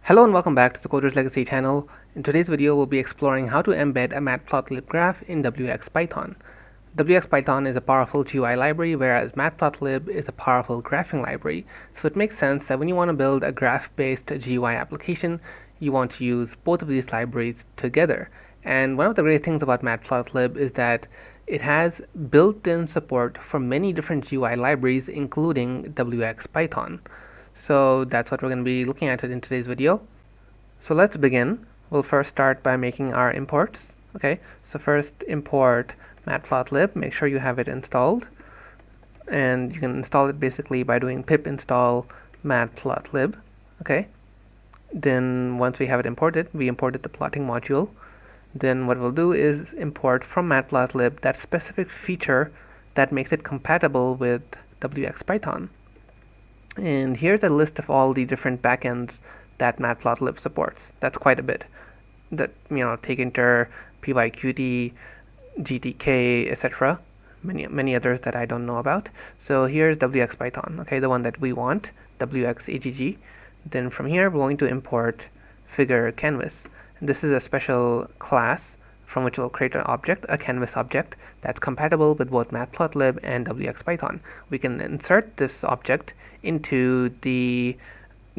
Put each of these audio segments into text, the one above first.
Hello and welcome back to the Coder's Legacy channel. In today's video, we'll be exploring how to embed a Matplotlib graph in wxPython. wxPython is a powerful GUI library, whereas Matplotlib is a powerful graphing library. So it makes sense that when you want to build a graph-based GUI application, you want to use both of these libraries together. And one of the great things about Matplotlib is that it has built-in support for many different GUI libraries, including wxPython. So that's what we're going to be looking at in today's video. So let's begin. We'll first start by making our imports. Okay, so first import Matplotlib. Make sure you have it installed. And you can install it basically by doing pip install Matplotlib. Okay, then once we have it imported, we imported the plotting module. Then what we'll do is import from Matplotlib that specific feature that makes it compatible with wxPython. And here's a list of all the different backends that Matplotlib supports. That's quite a bit. That, takeinter, pyqt, gtk, etc. Many others that I don't know about. So here's wxPython, okay, the one that we want, wxagg. Then from here we're going to import figure canvas. And this is a special class from which we'll create an object, a canvas object, that's compatible with both Matplotlib and wxPython. We can insert this object into the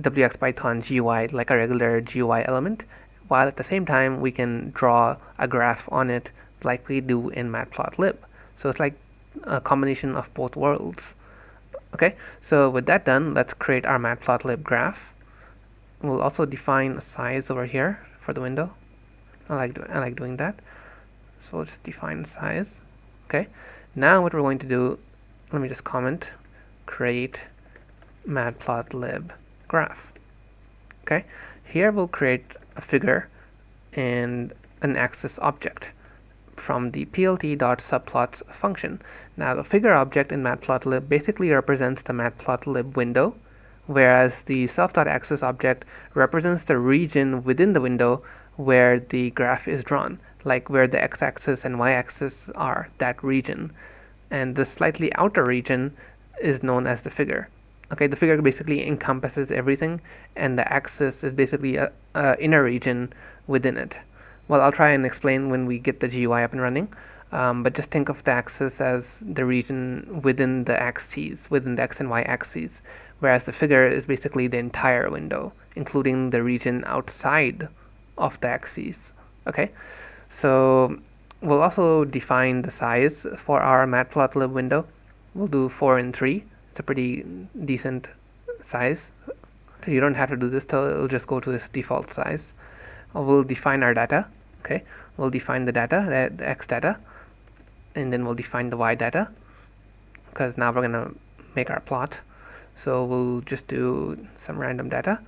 wxPython GUI like a regular GUI element, while at the same time we can draw a graph on it like we do in Matplotlib. So it's like a combination of both worlds. Okay, so with that done, let's create our Matplotlib graph. We'll also define a size over here for the window. I like doing that. So let's define size. Okay. Now what we're going to do, let me just comment, create Matplotlib graph. Okay. Here we'll create a figure and an axis object from the plt.subplots function. Now the figure object in Matplotlib basically represents the Matplotlib window, whereas the self.axis object represents the region within the window where the graph is drawn, like where the x-axis and y-axis are, that region. And the slightly outer region is known as the figure. Okay, the figure basically encompasses everything, and the axis is basically a inner region within it. Well, I'll try and explain when we get the GUI up and running, but just think of the axis as the region within the axes, within the x and y axes, whereas the figure is basically the entire window, including the region outside of the axes. Okay, so we'll also define the size for our Matplotlib window. We'll do 4 and 3. It's a pretty decent size. So you don't have to do this, so it'll just go to its default size. We'll define our data. Okay, we'll define the data, the x data, and then we'll define the y data, because now we're gonna make our plot. So we'll just do some random data.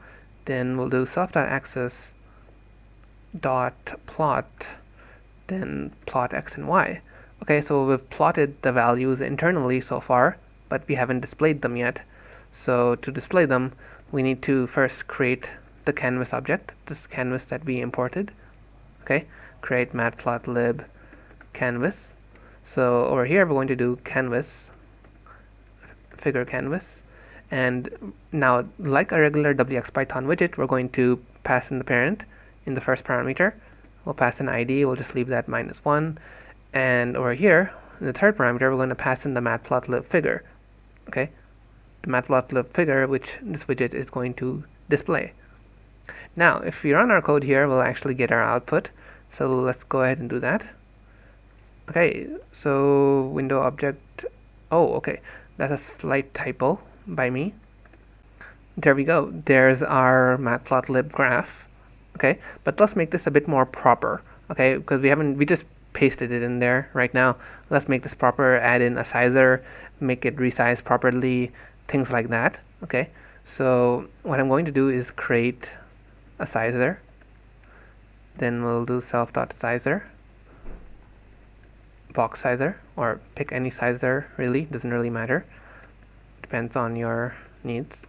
Then we'll do self.axis dot plot, then plot x and y. Okay, so we've plotted the values internally so far, but we haven't displayed them yet. So to display them, we need to first create the canvas object, this canvas that we imported. Okay, create Matplotlib canvas. So over here we're going to do canvas, figure canvas, and now like a regular wxPython widget, we're going to pass in the parent. In the first parameter, we'll pass an ID, we'll just leave that -1, and over here, in the third parameter, we're going to pass in the Matplotlib figure, okay? The Matplotlib figure, which this widget is going to display. Now, if we run our code here, we'll actually get our output, so let's go ahead and do that. Okay, so window object, oh, okay, that's a slight typo by me. There we go, there's our Matplotlib graph. Okay, but let's make this a bit more proper, okay, because we just pasted it in there right now. Let's make this proper, add in a sizer, make it resize properly, things like that. Okay, so what I'm going to do is create a sizer, then we'll do self.sizer, box sizer, or pick any sizer, really, doesn't really matter, depends on your needs.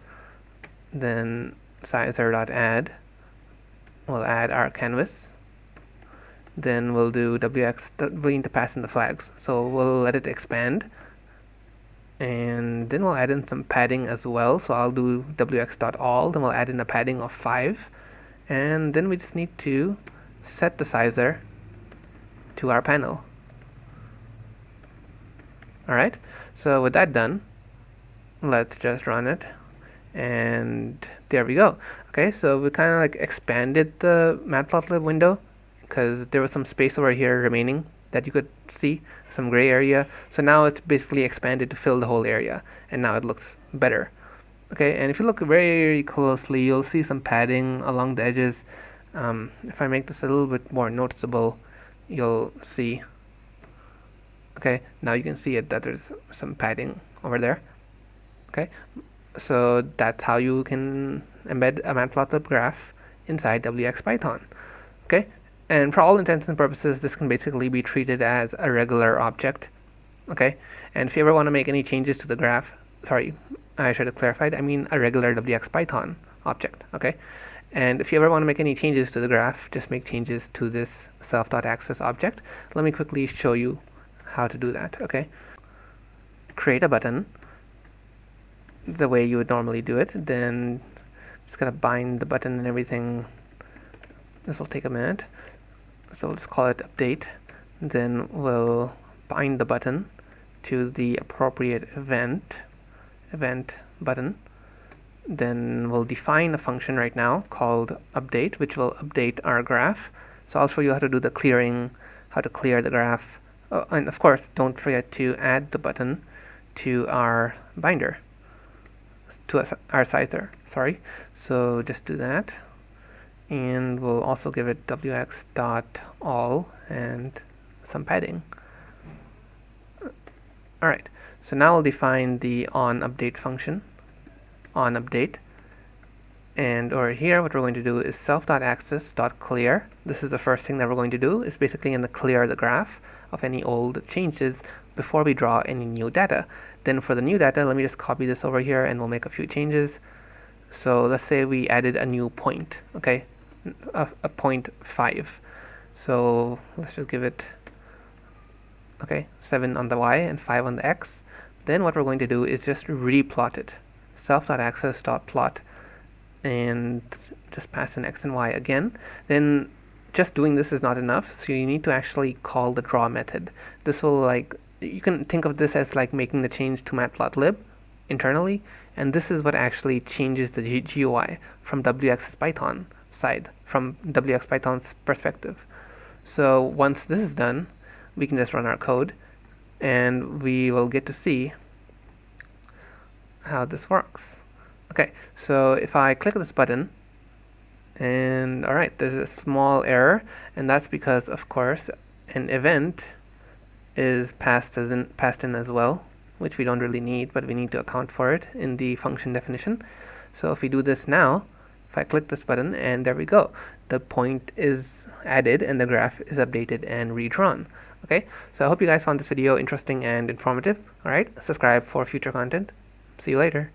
Then sizer.add, we'll add our canvas. Then we'll do wx, we need to pass in the flags, so we'll let it expand, and then we'll add in some padding as well. So I'll do wx.all, then we'll add in a padding of 5, and then we just need to set the sizer to our panel. Alright, so with that done, let's just run it, and there we go. Okay, so we kind of like expanded the Matplotlib window because there was some space over here remaining that you could see, some gray area. So now it's basically expanded to fill the whole area, and now it looks better. Okay, and if you look very closely, you'll see some padding along the edges. If I make this a little bit more noticeable, you'll see. Okay, now you can see it that there's some padding over there. Okay, so that's how you can embed a Matplotlib graph inside wxPython. Okay, and for all intents and purposes, this can basically be treated as a regular object. Okay, and if you ever want to make any changes to the graph, sorry, I should have clarified, I mean a regular wxPython object. Okay, and if you ever want to make any changes to the graph, just make changes to this self.access object. Let me quickly show you how to do that. Okay, create a button the way you would normally do it, then just gonna bind the button and everything. This will take a minute, so let's call it update. Then we'll bind the button to the appropriate event button. Then we'll define a function right now called update, which will update our graph. So I'll show you how to do the clearing, how to clear the graph. Oh, and of course, don't forget to add the button to our binder, to our sizer. Sorry. So just do that, and we'll also give it wx.all and some padding. All right. So now we'll define the onUpdate function, onUpdate, and over here what we're going to do is self.access.clear. This is the first thing that we're going to do. It's basically going to clear the graph of any old changes before we draw any new data. Then for the new data, let me just copy this over here and we'll make a few changes. So let's say we added a new point, okay, a point 5. So let's just give it, okay, 7 on the y and 5 on the x. Then what we're going to do is just replot it, self.access.plot, and just pass in x and y again. Then just doing this is not enough, so you need to actually call the draw method. This will, like, you can think of this as like making the change to Matplotlib internally, and this is what actually changes the GUI from wxPython side, from wxPython's perspective. So once this is done, we can just run our code, and we will get to see how this works. Okay, so if I click this button, and alright, there's a small error, and that's because, of course, an event is passed in as well, which we don't really need, but we need to account for it in the function definition. So if we do this now, if I click this button, and there we go, the point is added and the graph is updated and redrawn. Okay, so I hope you guys found this video interesting and informative. Alright, subscribe for future content. See you later.